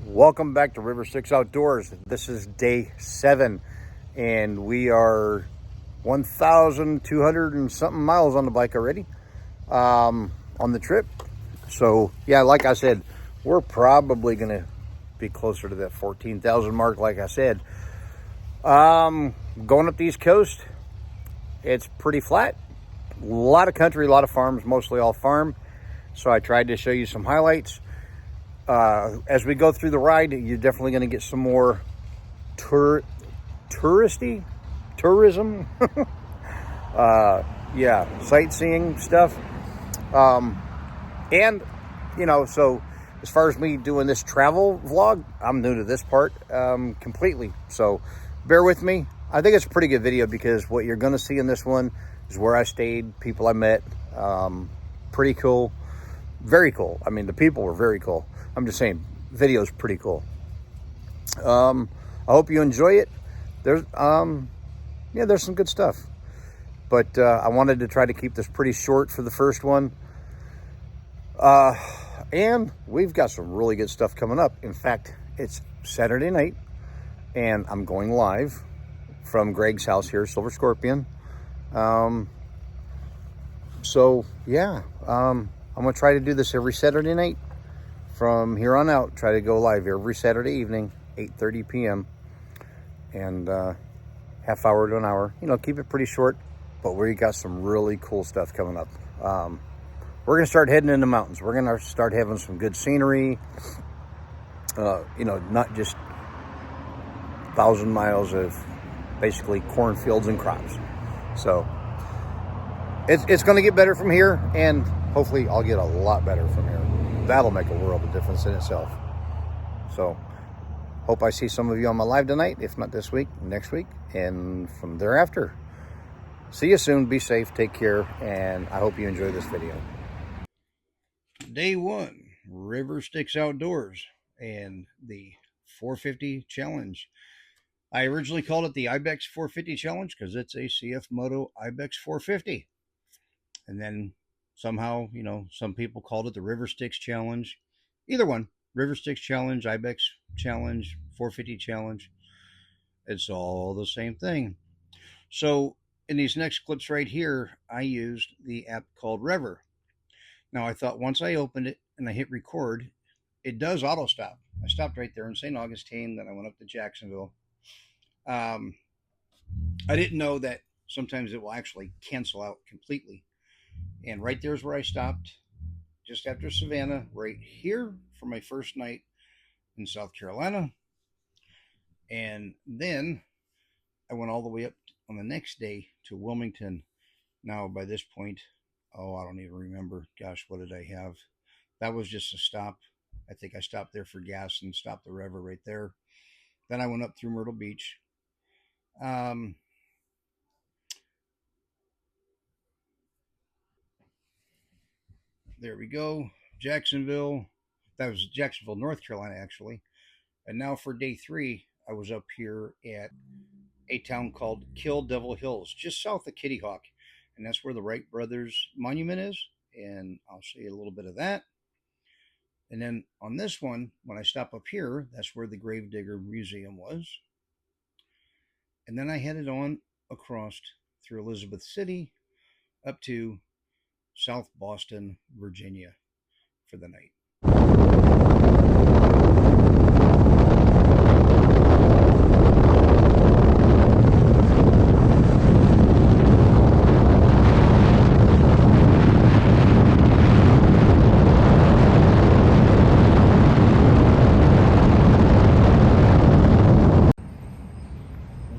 Welcome back to River Styx Outdoors. This is day 7 and we are 1,200 and something miles on the bike already on the trip. So yeah, like I said, we're probably gonna be closer to that 14,000 mark. Like I said, going up the East Coast, it's pretty flat, a lot of country, a lot of farms, mostly all farm. So I tried to show you some highlights. As we go through the ride, you're definitely going to get some more tourism, yeah, sightseeing stuff. And, you know, so as far as me doing this travel vlog, I'm new to this part completely. So bear with me. I think it's a pretty good video because what you're going to see in this one is where I stayed, people I met. Pretty cool. Very cool. I mean, the people were very cool. I'm just saying, video's pretty cool. I hope you enjoy it. There's there's some good stuff. But I wanted to try to keep this pretty short for the first one. And we've got some really good stuff coming up. In fact, it's Saturday night, and I'm going live from Greg's house here, Silver Scorpion. So, yeah, I'm going to try to do this every Saturday night. From here on out, try to go live every Saturday evening, 8:30 p.m. And half hour to an hour. You know, keep it pretty short, but we got some really cool stuff coming up. We're going to start heading in the mountains. We're going to start having some good scenery. You know, not just 1,000 miles of basically cornfields and crops. So it's going to get better from here, and hopefully I'll get a lot better from here. That'll make a world of difference in itself. So hope I see some of you on my live tonight, if not this week, next week, and from thereafter. See you soon. Be safe, take care, and I hope you enjoy this video. Day 1, River Styx Outdoors and the 450 challenge. I originally called it the IBEX 450 challenge because it's a CFMOTO IBEX 450. And then somehow, you know, some people called it the River Styx Challenge. Either one, River Styx Challenge, IBEX Challenge, 450 Challenge. It's all the same thing. So in these next clips right here, I used the app called Rever. Now I thought once I opened it and I hit record, it does auto stop. I stopped right there in St. Augustine, then I went up to Jacksonville. I didn't know that sometimes it will actually cancel out completely. And right there's where I stopped, just after Savannah, right here for my first night in South Carolina. And then I went all the way up on the next day to Wilmington. Now, by this point, oh, I don't even remember. Gosh, what did I have? That was just a stop. I think I stopped there for gas and stopped the Rever right there. Then I went up through Myrtle Beach. There we go. Jacksonville. That was Jacksonville, North Carolina, actually. And now for day 3, I was up here at a town called Kill Devil Hills, just south of Kitty Hawk. And that's where the Wright Brothers Monument is. And I'll show you a little bit of that. And then on this one, when I stop up here, that's where the Gravedigger Museum was. And then I headed on across through Elizabeth City up to South Boston, Virginia for the night.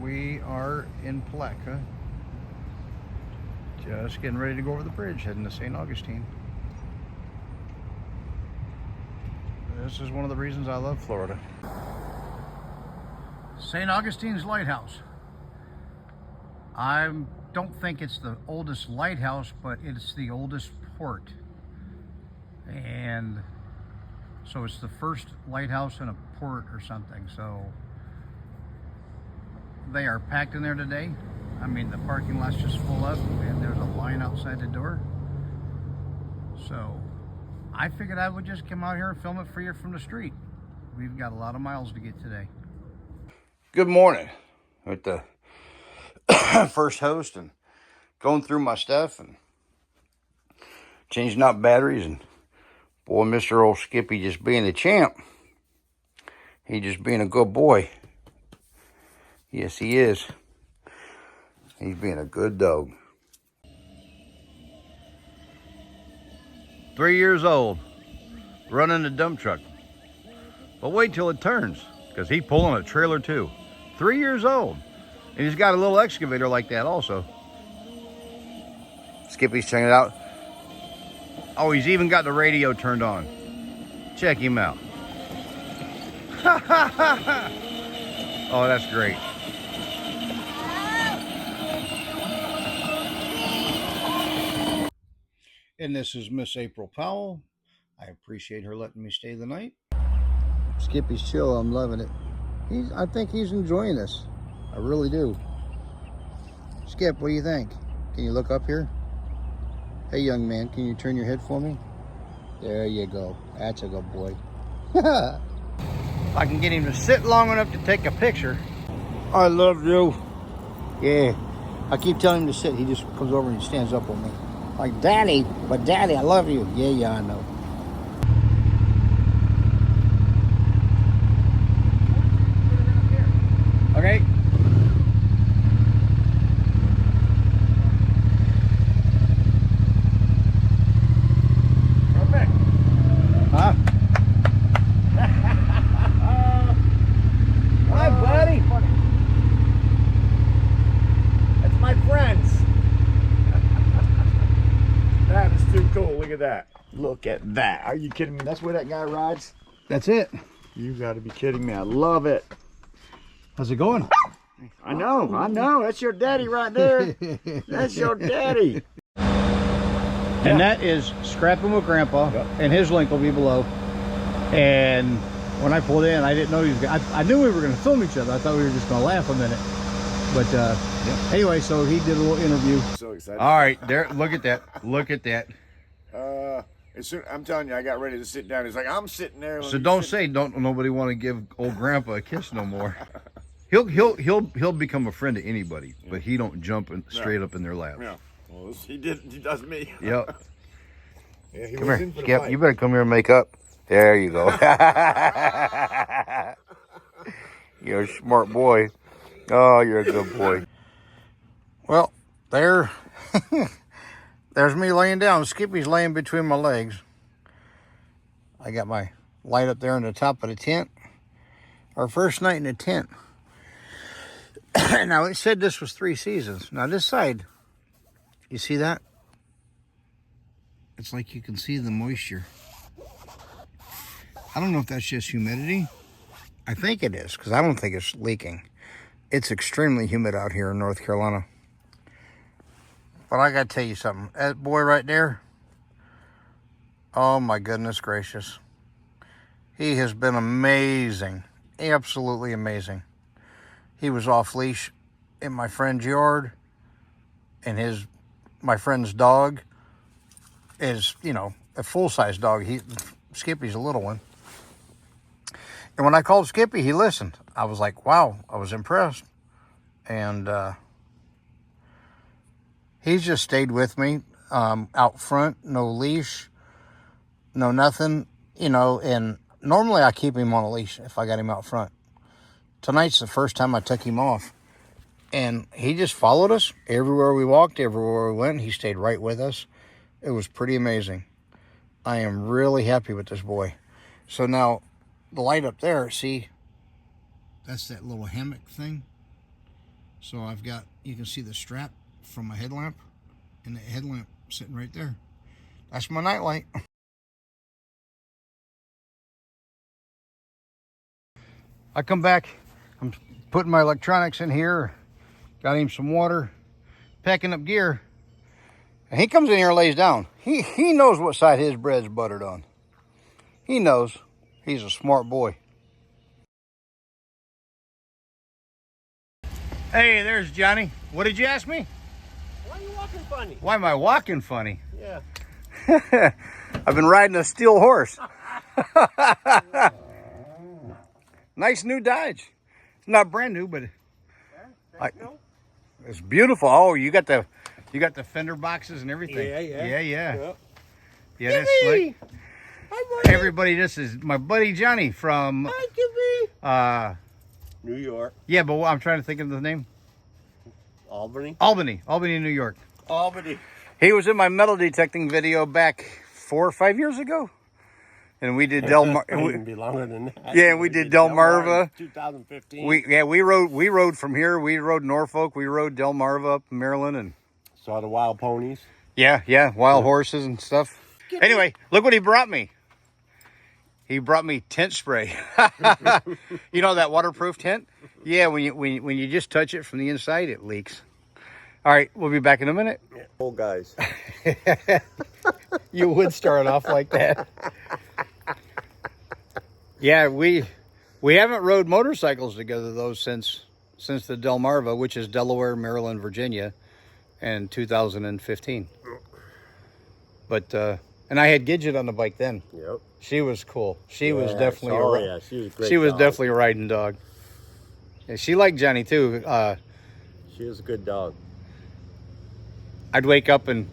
We are in Palatka. Just getting ready to go over the bridge, heading to St. Augustine. This is one of the reasons I love Florida. St. Augustine's Lighthouse. I don't think it's the oldest lighthouse, but it's the oldest port. And so it's the first lighthouse in a port or something. So they are packed in there today. I mean, the parking lot's just full up, and there's a line outside the door. So I figured I would just come out here and film it for you from the street. We've got a lot of miles to get today. Good morning. With the first host and going through my stuff and changing out batteries, and boy, Mr. Old Skippy just being a champ. He just being a good boy. Yes, he is. He's being a good dog. 3 years old, running the dump truck. But wait till it turns, because he's pulling a trailer too. 3 years old. And he's got a little excavator like that also. Skippy's checking it out. Oh, he's even got the radio turned on. Check him out. Oh, that's great. And this is Miss April Powell. I appreciate her letting me stay the night. Skippy's chill. I'm loving it. I think he's enjoying this. I really do. Skip, what do you think? Can you look up here? Hey, young man, can you turn your head for me? There you go. That's a good boy. If I can get him to sit long enough to take a picture. I love you. Yeah. I keep telling him to sit. He just comes over and he stands up on me. Like, Daddy, but Daddy, I love you. Yeah, I know. Okay. Perfect. Huh? Hi, buddy. That's my friends. That is too cool. Look at that. Look at that. Are you kidding me? That's where that guy rides? That's it. You got to be kidding me. I love it. How's it going? I know. That's your daddy right there. That's your daddy. And that is Scrapping with Grandpa, and his link will be below. And when I pulled in, I didn't know he was gonna, I knew we were going to film each other. I thought we were just going to laugh a minute. But anyway, so he did a little interview. So excited. All right, there. Look at that. Look at that. As soon, I'm telling you, I got ready to sit down. He's like, I'm sitting there. So don't nobody want to give old Grandpa a kiss no more. He'll become a friend to anybody, but he don't jump straight up in their lap. Yeah. Well, he does me. Yep. Yeah, he Come was here, in for the Skip. fight. You better come here and make up. There you go. You're a smart boy. Oh, you're a good boy. Well, there's me laying down. Skippy's laying between my legs. I got my light up there on the top of the tent. Our first night in the tent. Now, it said this was 3 seasons. Now, this side, you see that? It's like you can see the moisture. I don't know if that's just humidity. I think it is, because I don't think it's leaking. It's extremely humid out here in North Carolina. But I got to tell you something. That boy right there, oh my goodness gracious. He has been amazing. Absolutely amazing. He was off leash in my friend's yard, and my friend's dog is, a full-size dog. Skippy's a little one. And when I called Skippy, he listened. I was like, wow, I was impressed. And he's just stayed with me out front, no leash, no nothing, and normally I keep him on a leash if I got him out front. Tonight's the first time I took him off. And he just followed us everywhere we walked, everywhere we went. He stayed right with us. It was pretty amazing. I am really happy with this boy. So now, the light up there, see, that's that little hammock thing. So you can see the strap from my headlamp, and the headlamp sitting right there. That's my night light. I come back, I'm putting my electronics in here, got him some water, packing up gear, and he comes in here and lays down. He knows what side his bread's buttered on. He knows. He's a smart boy. Hey, there's Johnny. What did you ask me? Why are you walking funny? Why am I walking funny? Yeah. I've been riding a steel horse. Nice new Dodge. It's not brand new, but it's beautiful. Oh, you got the fender boxes and everything. Yeah. Yeah, that's slick. Everybody, this is my buddy Johnny from New York. Yeah, but I'm trying to think of the name. Albany. Albany, New York. Albany. He was in my metal detecting video back 4 or 5 years ago. And we did It'd be longer than that. Yeah, we did Delmarva. 2015. We rode from here. We rode Norfolk. We rode Delmarva up in Maryland, and Saw the wild ponies. yeah, wild horses and stuff. Anyway, look what he brought me. He brought me tent spray. You know that waterproof tent? Yeah, when you just touch it from the inside, it leaks. All right, we'll be back in a minute. Old guys. You would start off like that. Yeah, we haven't rode motorcycles together though since the Delmarva, which is Delaware, Maryland, Virginia, in 2015. But and I had Gidget on the bike then. Yep. She was cool. She was definitely she was a great she was dog. definitely a riding dog. Yeah, she liked Johnny too. She was a good dog. I'd wake up and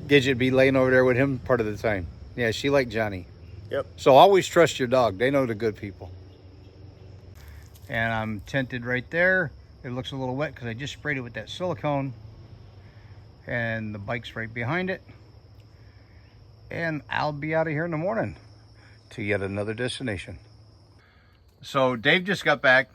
Gidget be laying over there with him part of the time. Yeah, she liked Johnny. Yep. So always trust your dog. They know the good people. And I'm tented right there. It looks a little wet because I just sprayed it with that silicone. And the bike's right behind it. And I'll be out of here in the morning to yet another destination. So Dave just got back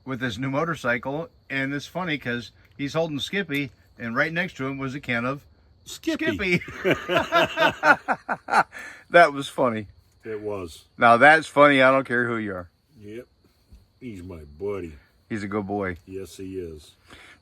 with his new motorcycle. And it's funny because he's holding Skippy. And right next to him was a can of Skippy. That was funny. It was. Now that's funny. I don't care who you are. Yep. He's my buddy. He's a good boy. Yes, he is.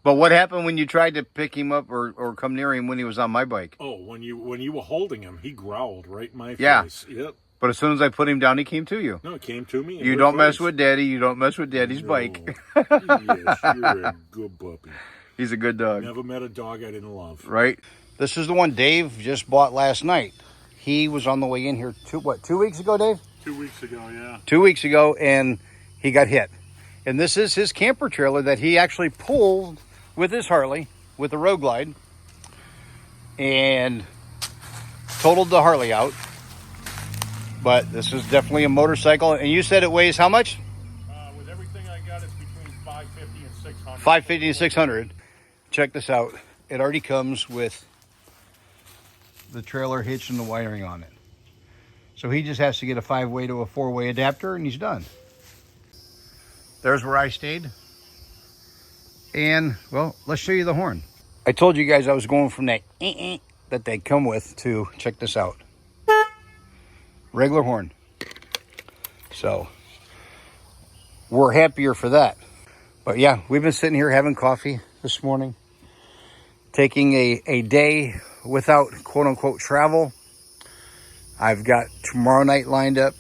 But what happened when you tried to pick him up or come near him when he was on my bike? Oh, when you were holding him, he growled right in my Yeah. face. Yep. But as soon as I put him down, he came to you. No, it came to me. You don't mess with Daddy. You don't mess with Daddy's bike. Yes, you're a good puppy. He's a good dog. Never met a dog I didn't love. Right? This is the one Dave just bought last night. He was on the way in here 2 weeks ago, Dave? 2 weeks ago, yeah. 2 weeks ago, and he got hit. And this is his camper trailer that he actually pulled with his Harley, with the Road Glide, and totaled the Harley out. But this is definitely a motorcycle. And you said it weighs how much? With everything I got, it's between 550 and 600. 550 and 600. Check this out. It already comes with the trailer hitch and the wiring on it. So he just has to get a 5-way to a 4-way adapter and he's done. There's where I stayed. And, well, let's show you the horn. I told you guys I was going from that that they come with to, check this out. Regular horn. So, we're happier for that. But yeah, we've been sitting here having coffee this morning. Taking a day without quote-unquote travel. I've got tomorrow night lined up.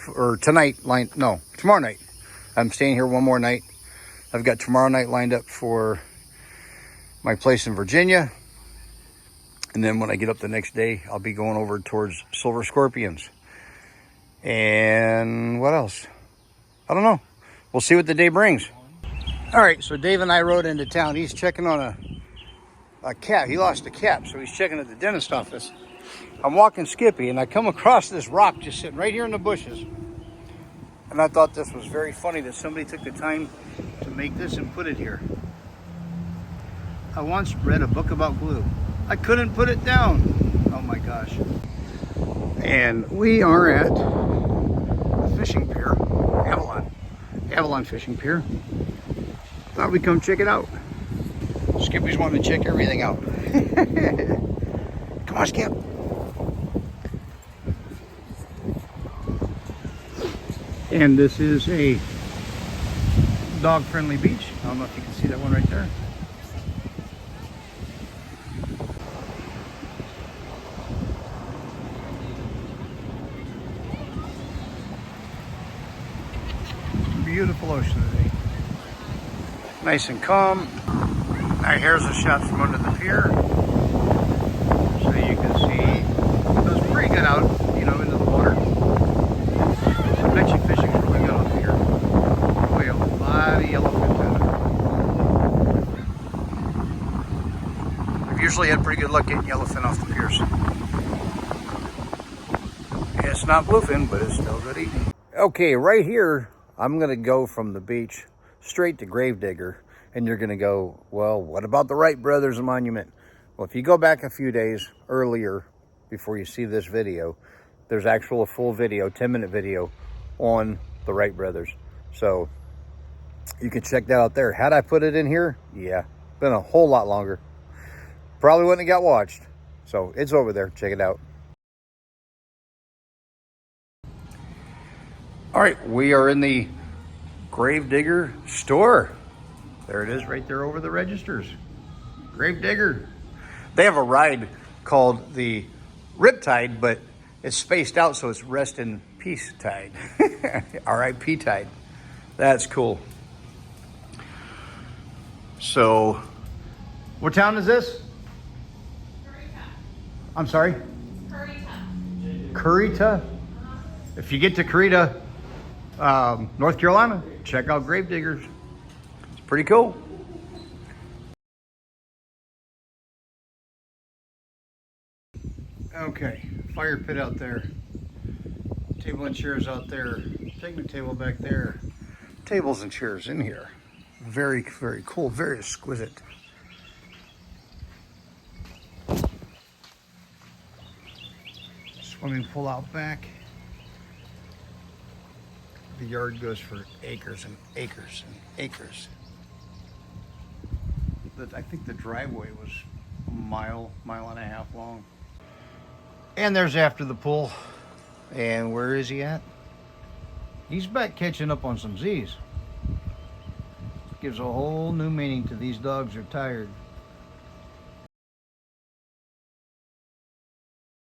Tomorrow night. I'm staying here one more night. I've got tomorrow night lined up for my place in Virginia. And then when I get up the next day, I'll be going over towards Silver Scorpions. And what else? I don't know. We'll see what the day brings. All right, so Dave and I rode into town. He's checking on a cap. He lost a cap, so he's checking at the dentist office. I'm walking Skippy, and I come across this rock just sitting right here in the bushes. And I thought this was very funny that somebody took the time to make this and put it here. I once read a book about glue. I couldn't put it down. Oh my gosh. And we are at the fishing pier, Avalon Fishing Pier. Thought we'd come check it out. Skippy's wanting to check everything out. Come on, Skip. And this is a dog-friendly beach. I don't know if you can see that one right there. Beautiful ocean today. Nice and calm. Now here's a shot from under the pier. So you can see it was pretty good out, into the water. I'm actually fishing really good on the pier. usually had a pretty good luck getting yellowfin off the piers. It's not bluefin, but it's still good eating. Okay, right here, I'm gonna go from the beach straight to Gravedigger, and you're gonna go, well, what about the Wright Brothers Monument? Well, if you go back a few days earlier, before you see this video, there's actual a full video, 10-minute video on the Wright Brothers. So you can check that out there. Had I put it in here, yeah, been a whole lot longer. Probably wouldn't have got watched. So it's over there, check it out. All right, we are in the Gravedigger store. There it is right there over the registers. Gravedigger. They have a ride called the Riptide, but it's spaced out so it's Rest in Peace Tide. R.I.P. Tide. That's cool. So, what town is this? Kurita. I'm sorry? Kurita. Kurita. If you get to Kurita, North Carolina, check out Gravediggers. It's pretty cool. Okay, fire pit out there. Table and chairs out there. Picnic table back there. Tables and chairs in here. Very, very cool, very exquisite. Swimming pool out back. The yard goes for acres and acres and acres. I think the driveway was a mile and a half long. And there's after the pool. And where is he at? He's back catching up on some Z's. Gives a whole new meaning to these dogs are tired.